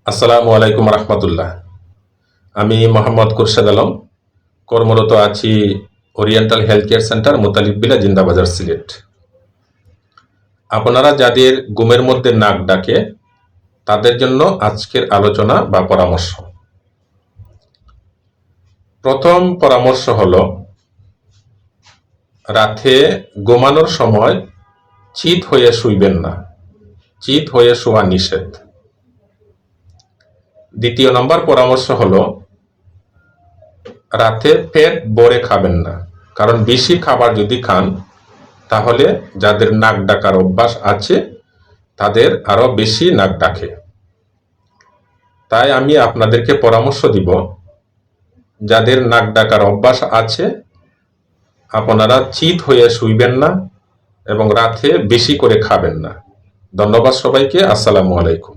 আসসালামু আলাইকুম রহমতুল্লাহ। আমি মোহাম্মদ খুরশেদ আলম, কর্মরত আছি oriental health care centre, Motalib বিলা, জিন্দাবাজার, সিলেট। আপনারা যাদের ঘুমের মধ্যে নাক ডাকে তাদের জন্য আজকের আলোচনা বা পরামর্শ। প্রথম পরামর্শ হলো, রাতে ঘুমানোর সময় চিত হয়ে শুইবেন না। চিত হয়ে শোয়া নিষেধ। দ্বিতীয় নম্বর পরামর্শ হলো, রাতে পেট ভরে খাবেন না, কারণ বেশি খাবার যদি খান তাহলে যাদের নাক ডাকার অভ্যাস আছে তাদের আরো বেশি নাক ডাকে। তাই আমি আপনাদেরকে পরামর্শ দিব, যাদের নাক ডাকার অভ্যাস আছে আপনারা চিত হয়ে শুইবেন না এবং রাতে বেশি করে খাবেন না। ধন্যবাদ সবাইকে। আসসালামু আলাইকুম।